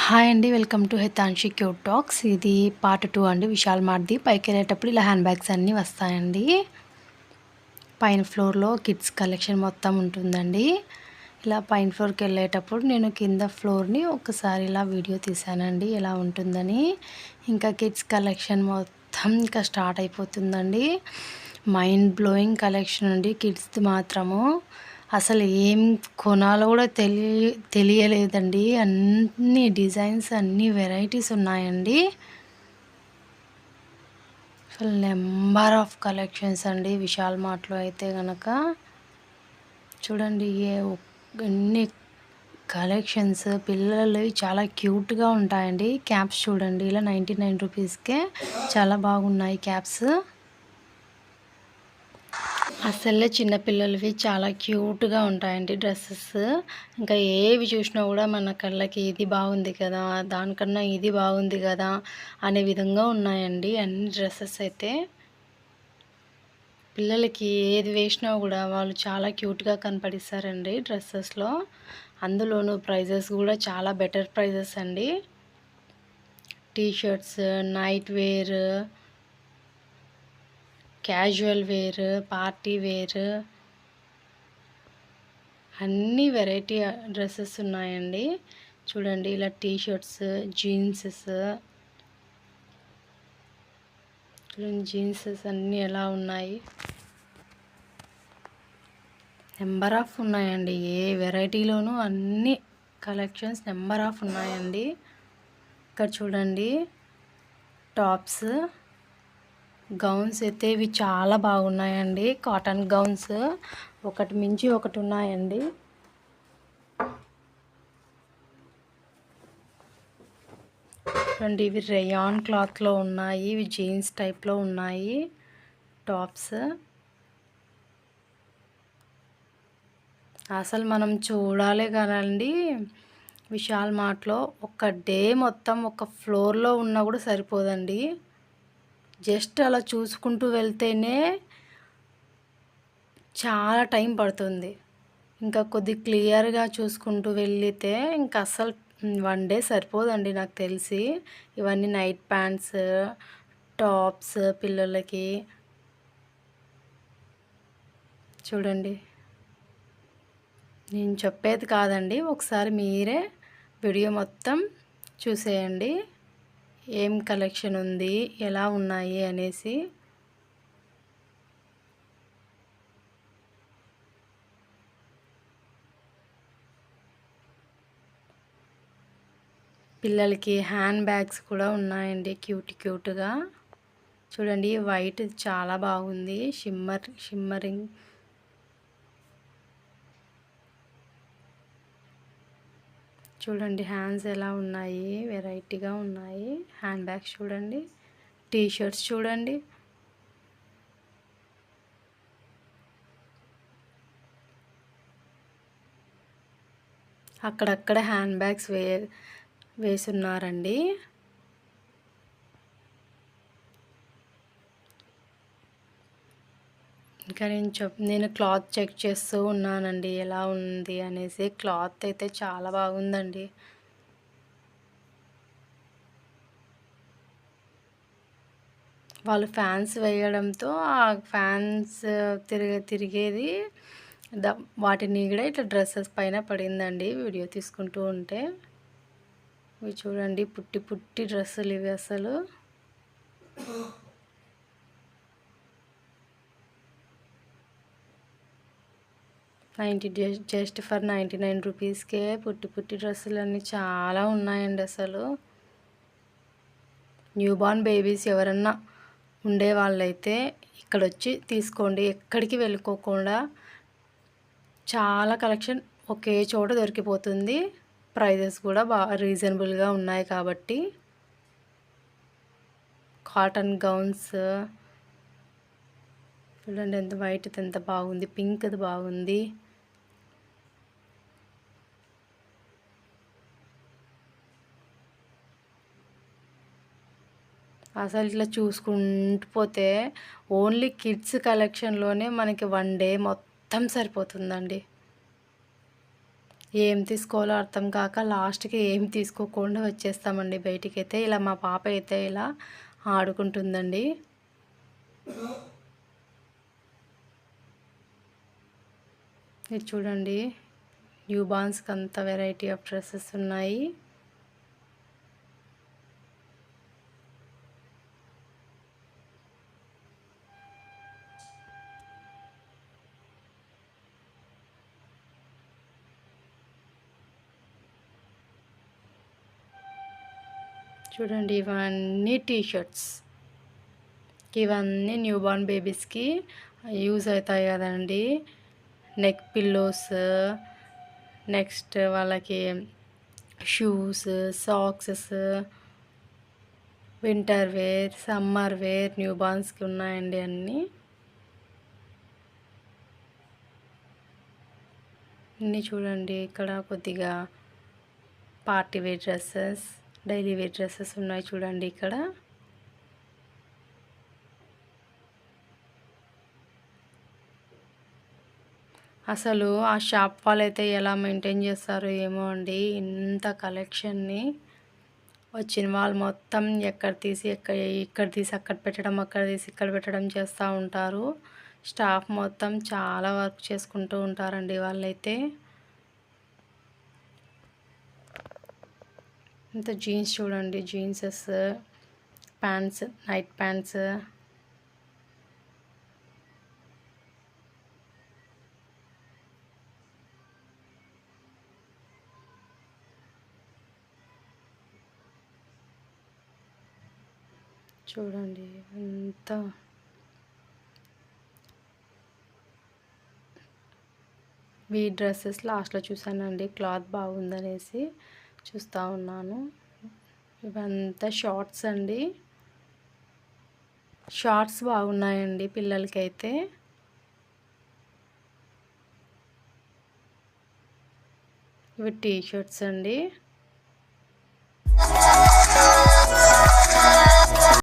Hi అండి. Welcome to Hitanshi cute talks. ఇది part 2 అండి. విశాల్ మార్ట్‌ది. పైకెళ్ళేటప్పుడు ఇలా హ్యాండ్ బ్యాగ్స్ అన్నీ వస్తాయండి. పైన ఫ్లోర్‌లో కిడ్స్ కలెక్షన్ మొత్తం ఉంటుందండి. ఇలా పైన ఫ్లోర్‌కెళ్ళేటప్పుడు నేను కింద ఫ్లోర్‌ని ఒకసారి ఇలా వీడియో తీశానండి ఎలా ఉంటుందని. ఇంకా కిడ్స్ కలెక్షన్ మొత్తం ఇంకా స్టార్ట్ అయిపోతుందండి. మైండ్ బ్లోయింగ్ కలెక్షన్ అండి కిడ్స్‌ది మాత్రము. అసలు ఏం కొనాలో కూడా తెలియలేదండి. అన్ని డిజైన్స్, అన్ని వెరైటీస్ ఉన్నాయండి. అసలు నెంబర్ ఆఫ్ కలెక్షన్స్ అండి విశాల్ మార్ట్‌లో అయితే గనక. చూడండి ఎన్ని కలెక్షన్స్ పిల్లలవి చాలా క్యూట్‌గా ఉంటాయండి. క్యాప్స్ చూడండి ఇలా 99 రూపీస్‌కే చాలా బాగున్నాయి క్యాప్స్. అసలే చిన్న పిల్లలవి చాలా క్యూట్‌గా ఉంటాయండి డ్రెస్సెస్. ఇంకా ఏవి చూసినా కూడా మన కళ్ళకి ఇది బాగుంది కదా! దానికన్నా ఇది బాగుంది కదా! అనే విధంగా ఉన్నాయండి అన్ని డ్రెస్సెస్ అయితే. పిల్లలకి ఏది వేసినా కూడా వాళ్ళు చాలా క్యూట్‌గా కనపడిస్తారండి డ్రెస్సెస్‌లో. అందులోనూ ప్రైజెస్ కూడా చాలా బెటర్ ప్రైజెస్ అండి. T shirts, night wear, casual wear, party wear అన్ని వెరైటీ డ్రెస్సెస్ ఉన్నాయండి. చూడండి ఇలా టీ షర్ట్స్, జీన్సెస్ చూడండి జీన్సెస్ అన్నీ ఎలా ఉన్నాయి. నెంబర్ ఆఫ్ ఉన్నాయండి. ఏ వెరైటీలోనూ అన్ని కలెక్షన్స్ నెంబర్ ఆఫ్ ఉన్నాయండి. ఇక్కడ చూడండి టాప్స్, గౌన్స్ అయితే ఇవి చాలా బాగున్నాయండి. కాటన్ గౌన్స్ ఒకటి మించి ఒకటి ఉన్నాయండి. చూడండి ఇవి రేయాన్ క్లాత్లో ఉన్నాయి. ఇవి జీన్స్ టైప్లో ఉన్నాయి టాప్స్. అసలు మనం చూడాలి కదండి విశాల్ మార్ట్‌లో ఒక డే మొత్తం ఒక ఫ్లోర్‌లో ఉన్నా కూడా సరిపోదండి. జస్ట్ అలా చూసుకుంటూ వెళ్తేనే చాలా టైం పడుతుంది. ఇంకా కొద్దిగా క్లియర్‌గా చూసుకుంటూ వెళితే ఇంకా అస్సలు 1 డే సరిపోదండి నాకు తెలిసి. ఇవన్నీ నైట్ ప్యాంట్స్, టాప్స్ పిల్లలకి. చూడండి. నేను చెప్పేది కాదండి. ఒకసారి మీరే వీడియో మొత్తం చూసేయండి. ఏం కలెక్షన్ ఉంది, ఎలా ఉన్నాయి అనేసి. పిల్లలకి హ్యాండ్ బ్యాగ్స్ కూడా ఉన్నాయండి క్యూట్‌గా. చూడండి వైట్ చాలా బాగుంది. షిమ్మరింగ్. చూడండి హ్యాండ్స్ ఎలా ఉన్నాయి, వెరైటీగా ఉన్నాయి. హ్యాండ్ బ్యాగ్స్ చూడండి. టీ షర్ట్స్ చూడండి. అక్కడక్కడ హ్యాండ్ బ్యాగ్స్ వేసున్నారండి. ఇంకా నేను క్లాత్ చెక్ చేస్తూ ఉన్నానండి ఎలా ఉంది అనేసి. క్లాత్ అయితే చాలా బాగుందండి. వాళ్ళు ఫ్యాన్స్ వేయడంతో ఆ ఫ్యాన్స్ తిరిగేది వాటి నీడ ఇట్లా డ్రెస్సెస్ పైన పడిందండి వీడియో తీసుకుంటూ ఉంటే. ఇవి చూడండి పుట్టి డ్రెస్సులు ఇవి అసలు. జస్ట్ ఫర్ 99 రూపీస్కే పుట్టి డ్రెస్సులు అన్నీ చాలా ఉన్నాయండి అసలు. న్యూ బార్న్ బేబీస్ ఎవరన్నా ఉండే వాళ్ళైతే ఇక్కడ వచ్చి తీసుకోండి. ఎక్కడికి వెళ్ళుకోకుండా చాలా కలెక్షన్ ఒకే చోట దొరికిపోతుంది. ప్రైజెస్ కూడా రీజనబుల్గా ఉన్నాయి కాబట్టి. కాటన్ గౌన్స్ చూడండి ఎంత వైట్ది ఎంత బాగుంది, పింక్ది బాగుంది. అసలు ఇట్లా చూసుకుంటూ పోతే ఓన్లీ కిడ్స్ కలెక్షన్లోనే మనకి 1 డే మొత్తం సరిపోతుందండి. ఏం తీసుకోవాలో అర్థం కాక లాస్ట్‌కి ఏం తీసుకోకుండా వచ్చేస్తామండి బయటికైతే. ఇలా మా పాప అయితే ఇలా ఆడుకుంటుందండి. ఇది చూడండి, న్యూ బార్న్స్‌కి అంత వెరైటీ ఆఫ్ డ్రెస్సెస్ ఉన్నాయి. చూడండి, ఇవన్నీ టీ షర్ట్స్. ఇవన్నీ న్యూ బార్న్ బేబీస్‌కి యూజ్ అవుతాయి కదండీ. నెక్ పిల్లోస్, నెక్స్ట్ వాళ్ళకి shoes, socks, winter wear, summer wear new బార్న్స్‌కి ఉన్నాయండి అన్నీ. ఇన్ని చూడండి, ఇక్కడ కొద్దిగా party wear dresses, daily wear dresses ఉన్నాయి చూడండి ఇక్కడ. అసలు ఆ షాప్ వాళ్ళైతే ఎలా మెయింటైన్ చేస్తారో ఏమో అండి, ఇంత కలెక్షన్ని వచ్చిన వాళ్ళు మొత్తం ఎక్కడ తీసి ఇక్కడ తీసి అక్కడ పెట్టడం, అక్కడ తీసి ఇక్కడ పెట్టడం చేస్తూ ఉంటారు. స్టాఫ్ మొత్తం చాలా వర్క్ చేసుకుంటూ ఉంటారండి వాళ్ళైతే. ఇంత జీన్స్ చూడండి, జీన్సెస్, ప్యాంట్స్, నైట్ ప్యాంట్స్. చూడండి ఎంత వీ డ్రెస్సెస్ లాస్ట్లో చూసానండి, క్లాత్ బాగుందనేసి చూస్తూ ఉన్నాను. ఇవంతా షార్ట్స్ అండి. షార్ట్స్ బాగున్నాయండి పిల్లలకైతే. ఇవి టీ షర్ట్స్ అండి.